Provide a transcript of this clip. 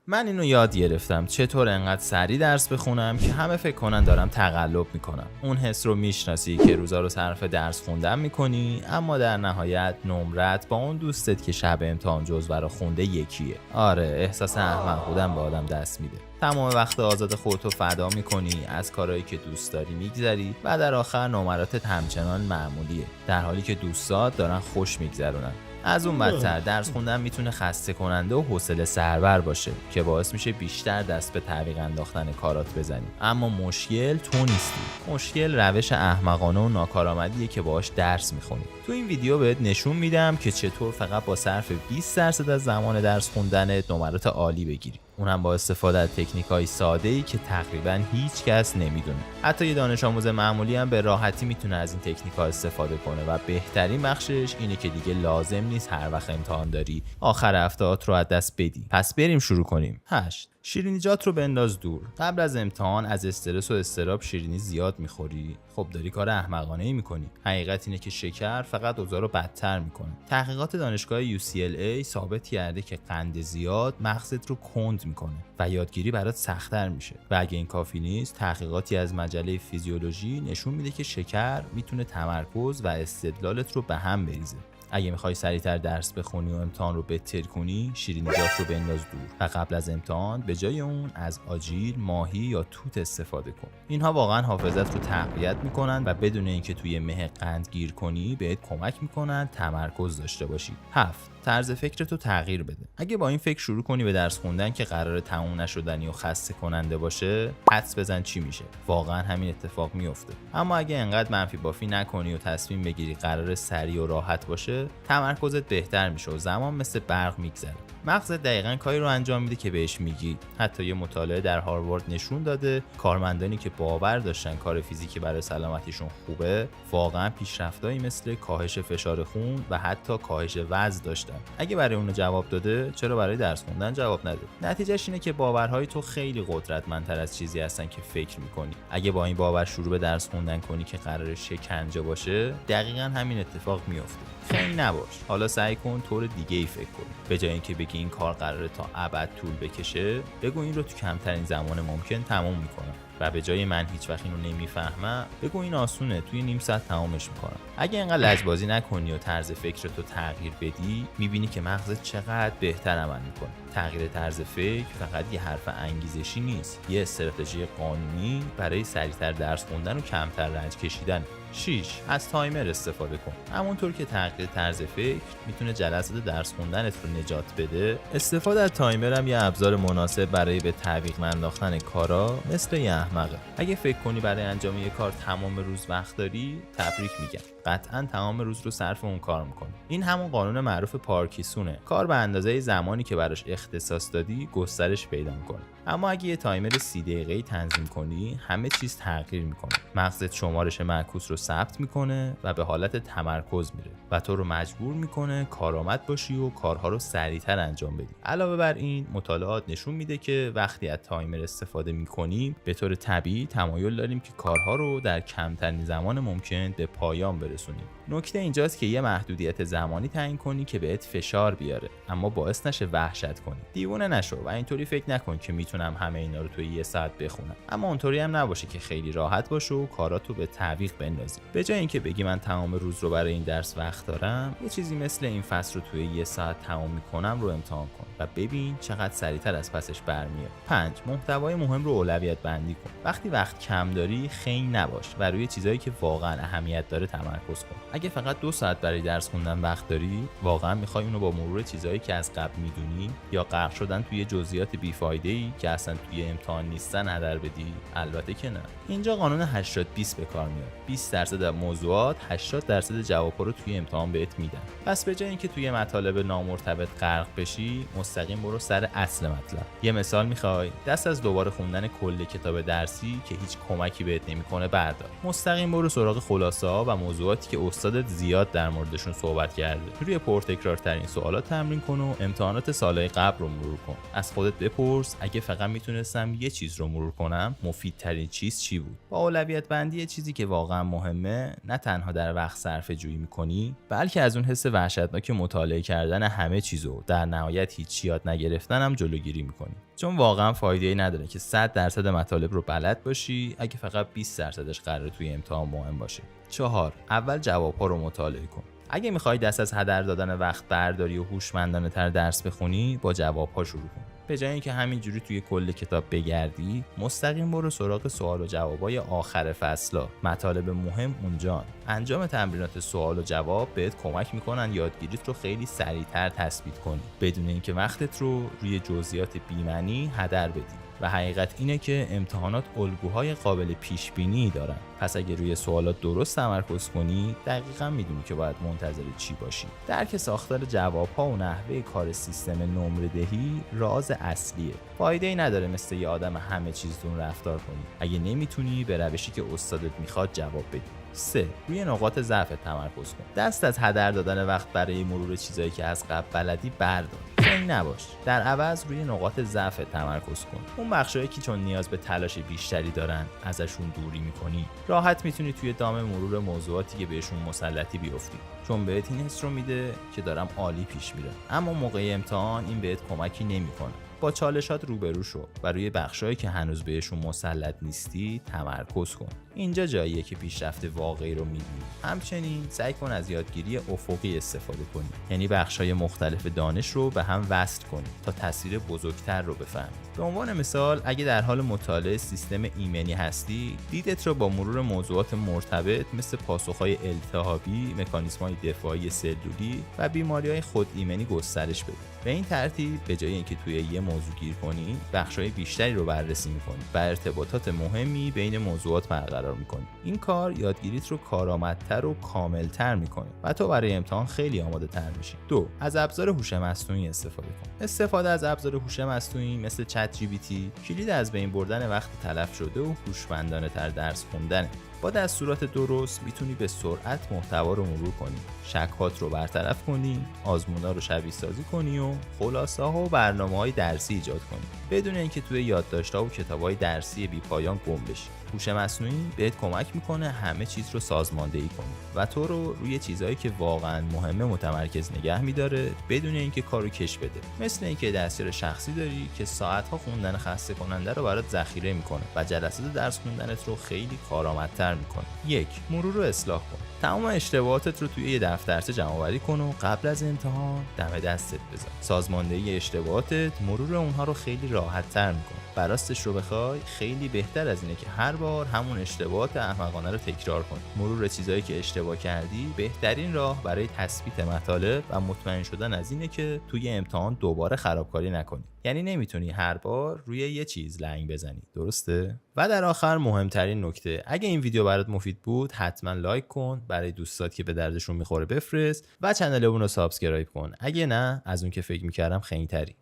من اینو یاد گرفتم چطور انقدر سریع درس بخونم که همه فکر کنن دارم تقلب میکنم. اون حس رو میشناسی که روزا رو صرف درس خوندن میکنی، اما در نهایت نمرت با اون دوستت که شب امتحان جزوه رو خونده یکیه. آره، احساس احمق بودن به آدم دست میده. تمام وقت آزاد خودتو فدا میکنی، از کارهایی که دوست داری میگذری و در آخر نمراتت همچنان معمولیه، در حالی که دوستات دارن خوش میگذرونن. از اون بدتر درس خوندن میتونه خسته کننده و حوصله سربر باشه که باعث میشه بیشتر دست به تعویق انداختن کارات بزنی. اما مشکل تو نیستی. مشکل روش احمقانه و ناکارآمدیه که باهاش درس میخونی. تو این ویدیو بهت نشون میدم که چطور فقط با صرف 20% از زمان درس خوندنت نمرات عالی بگیری. اونم با استفاده از تکنیک‌های ساده‌ای که تقریباً هیچ کس نمیدونه. حتی یه دانش آموز معمولی هم به راحتی میتونه از این تکنیک‌ها استفاده کنه و بهترین بخشش اینه که دیگه لازم نیست هر وقت امتحان داری آخر هفته‌ات رو از دست بدی. پس بریم شروع کنیم. 8. شیرینیجات رو بنداز دور. قبل از امتحان از استرس و اضطراب شیرینی زیاد میخوری؟ خب داری کار احمقانه‌ای میکنی. حقیقت اینه که شکر فقط اوضاع رو بدتر میکنه. تحقیقات دانشگاه UCLA ثابت کرده که قند زیاد مغزت رو کند میکنه و یادگیری برات سخت‌تر میشه. و اگه این کافی نیست، تحقیقاتی از مجله فیزیولوژی نشون میده که شکر میتونه تمرکز و استدلالت رو به هم بریزه. اگه میخوای سریعتر درس بخونی و امتحان رو بهتر کنی، شیرینیجات رو بنداز دور و قبل از امتحان به جای اون از آجیل، ماهی یا توت استفاده کن. اینها واقعا حافظت رو تقویت میکنن و بدون اینکه توی مه قند گیر کنی بهت کمک میکنن تمرکز داشته باشی. 7. طرز فکرتو تغییر بده. اگه با این فکر شروع کنی به درس خوندن که قراره تموم نشدنی و خسته کننده باشه، حدس بزن چی میشه. واقعا همین اتفاق میفته. اما اگه انقدر منفی بافی نکنی و تصمیم بگیری قراره سریع و راحت باشه، تمرکزت بهتر میشه و زمان مثل برق میگذره. مغزت دقیقاً کاری رو انجام میده که بهش میگی. حتی یه مطالعه در هاروارد نشون داده کارمندانی که باور داشتن کار فیزیکی برای سلامتیشون خوبه، واقعاً پیشرفتایی مثل کاهش فشار خون و حتی کاهش وزن داشتن. اگه برای اون جواب داده، چرا برای درس خوندن جواب نده؟ نتیجهش اینه که باورهای تو خیلی قدرتمندتر از چیزی هستن که فکر میکنی. اگه با این باور شروع به درس خوندن کنی که قراره شکنجه باشه، دقیقاً همین اتفاق میفته. خیلی نباش. حالا سعی کن طور دیگه ای فکر کن. به جای اینکه بگی این کار قراره تا ابد طول بکشه، بگو این رو تو کمترین زمان ممکن تموم میکنم. و به جای من هیچ وقت اینو نمیفهمم، بگو این آسونه، توی نیم ساعت تمامش میکنم. اگه اینقدر لجبازی نکنی و طرز فکرتو تغییر بدی، میبینی که مغزت چقدر بهتر عمل میکنه. تغییر طرز فکر فقط یه حرف انگیزشی نیست، یه استراتژی قانونی برای سریعتر درس خوندن و کمتر رنج کشیدن. 6. از تایمر استفاده کن. همونطور که تغییر طرز فکر میتونه جلسات درس خوندنت رو نجات بده، استفاده از تایمر هم یه ابزار مناسب برای به تعویق انداختن کارا مثل یه احمقه. اگه فکر کنی برای انجام یه کار تمام روز وقت داری، تبریک میگم. قطعاً تمام روز رو صرف اون کار میکنی. این همون قانون معروف پارکینسونه. کار به اندازه زمانی که براش اختصاص دادی گسترش پیدا میکنه. اما اگه یه تایمر 30 دقیقه‌ای تنظیم کنی، همه چیز تغییر میکنه. مغزت شمارش معکوس رو ثبت میکنه و به حالت تمرکز میره و تو رو مجبور میکنه کارآمد باشی و کارها رو سریعتر انجام بدی. علاوه بر این، مطالعات نشون میده که وقتی از تایمر استفاده میکنیم، به طور طبیعی تمایل داریم که کارها رو در کمترین زمان ممکن به پایان برسونیم. نکته اینجاست که یه محدودیت زمانی تعیین کنی که بهت فشار بیاره، اما باعث نشه وحشت کنی. دیوونه نشو و اینطوری فکر نکن که میتونم همه اینا رو توی یه ساعت بخونم. اما اونطوری هم نباشه که خیلی راحت باشه و کاراتو به تعویق بندازی. به جای اینکه بگی من تمام روز رو برای این درس وقت دارم، یه چیزی مثل این فصل رو توی یه ساعت تمام میکنم رو امتحان کن و ببین چقدر سریعتر از پسش برمیاد. 5. محتوای مهم رو اولویت بندی کن. وقتی وقت کم داری، خیلی نباش و روی چیزایی که واقعا اهمیت داره تمرکز کن. اگه فقط 2 ساعت برای درس خوندن وقت داری، واقعا میخوای اونو با مرور چیزایی که از قبل میدونی یا غرق شدن توی جزئیات بیفایده‌ای که اصلا توی امتحان نیستن هدر بدی؟ البته که نه. اینجا قانون 80-20 به کار میاد. 20% از موضوعات 80% جوابا رو توی امتحان بهت میدن. پس به جای اینکه توی مطالب نامرتبط غرق بشی، مستقیم برو سر اصل مطلب. یه مثال میخوای؟ دست از دوباره خوندن کل کتاب درسی که هیچ کمکی بهت نمیکنه بردار. مستقیم برو سراغ خلاصه‌ها و موضوعاتی که استادت زیاد در موردشون صحبت کرده. روی پرتکرارترین سوالات تمرین کن و امتحانات سالهای قبل رو مرور کن. از خودت بپرس اگه فقط میتونستم یه چیز رو مرور کنم، مفیدترین چیز چی بود؟ با اولویت بندی چیزی که واقعا مهمه، نه تنها در وقت صرفه جویی میکنی، بلکه از اون حس وحشتناک مطالعه کردن همه چیزو در نهایت هیچ یاد نگرفتن هم جلوگیری میکنی. چون واقعا فایده‌ای نداره که 100% مطالب رو بلد باشی اگه فقط 20%ش قراره توی امتحان مهم باشه. 4. اول جواب‌ها رو مطالعه کن. اگه میخوای دست از هدر دادن وقت برداری و هوشمندانه تر درس بخونی، با جواب‌ها شروع کن. به جای اینکه همینجوری توی کل کتاب بگردی، مستقیم برو سراغ سوال و جوابای آخر فصلا. مطالب مهم اونجان. انجام تمرینات سوال و جواب بهت کمک میکنن یادگیریت رو خیلی سریعتر تثبیت کنی، بدون اینکه وقتت رو روی جزئیات بی‌معنی هدر بدی. و حقیقت اینه که امتحانات الگوهای قابل پیش بینی دارن. پس اگه روی سوالات درست تمرکز کنی، دقیقاً میدونی که باید منتظر چی باشی. درک ساختار جواب‌ها و نحوه کار سیستم نمره‌دهی راز اصلیه. فایده‌ای نداره مثل یه آدم همه چیزتون رفتار کنی اگه نمیتونی به روشی که استادت میخواد جواب بدی. 3. روی نقاط ضعف تمرکز کن. دست از هدر دادن وقت برای مرور چیزایی که از قبل بلدی بردار. خنگ نباش. در عوض روی نقاط ضعف تمرکز کن. اون بخشایی که چون نیاز به تلاش بیشتری دارن ازشون دوری میکنی. راحت میتونی توی دام مرور موضوعاتی که بهشون مسلطی بیفتی، چون بهت این حس رو میده که دارم عالی پیش میرم. اما موقع امتحان این بهت کمکی نمیکنه. با چالشات روبرو شو و روی بخشایی که هنوز بهشون مسلط نیستی تمرکز کن. اینجا جاییه که پیشرفت واقعی رو می‌بینی. همچنین سعی کن از یادگیری افقی استفاده کنی، یعنی بخشای مختلف دانش رو به هم وصل کنی تا تصویر بزرگتر رو بفهمی. به عنوان مثال، اگه در حال مطالعه سیستم ایمنی هستی، دیدت رو با مرور موضوعات مرتبط مثل پاسخهای التهابی، مکانیزم‌های دفاعی سلولی و بیماری‌های خود ایمنی گسترش بده. به این ترتیب به جای اینکه توی یه موضوع گیر کنی، بخشای بیشتری رو بررسی می‌کنی و ارتباطات مهمی بین موضوعات برقرار می‌کنی. این کار یادگیریت رو کارآمدتر و کاملتر می‌کنه و تو برای امتحان خیلی آماده‌تر میشی. 2. از ابزار هوش مصنوعی استفاده کن. استفاده از ابزار هوش مصنوعی مثل چت جی پی تی کلید از بین بردن وقت تلف شده و هوشمندانه‌تر درس خوندنه. با دستورات درست میتونی به سرعت محتوا رو مرور کنی، شک‌هات رو برطرف کنی، آزمونا رو شبیه سازی کنی و خلاصه‌ها و برنامه‌های درسی ایجاد کنی، بدون اینکه توی یادداشت‌ها و کتاب‌های درسی بی‌پایان گم بشی. هوش مصنوعی بهت کمک میکنه همه چیز رو سازماندهی کنی و تو رو روی چیزایی که واقعا مهمه متمرکز نگه میداره، بدون اینکه کارو کش بده. مثل اینکه دستیار شخصی داری که ساعت‌ها خوندن خسته کننده رو برات ذخیره میکنه و جلسات درس خوندنت رو خیلی کارآمدتر میکنه. 1. مرور رو اصلاح کن. تمام اشتباهاتت رو توی یه دفترچه جمع‌آوری کن و قبل از امتحان دم دستت بذار. سازماندهی اشتباهاتت مرور اونها رو خیلی راحت‌تر میکنه. براستش رو بخوای خیلی بهتر از اینه که هر بار همون اشتباهات احمقانه رو تکرار کنی. مرور چیزایی که اشتباه کردی بهترین راه برای تثبیت مطالب و مطمئن شدن از اینه که توی امتحان دوباره خرابکاری نکنی. یعنی نمیتونی هر بار روی یه چیز لنگ بزنی، درسته؟ و در آخر مهمترین نکته، اگه این ویدیو برات مفید بود حتما لایک کن، برای دوستات که به دردشون میخوره بفرست و چنل اون رو سابسکرایب کن. اگه نه، از اون که فکر میکردم خیلی تری.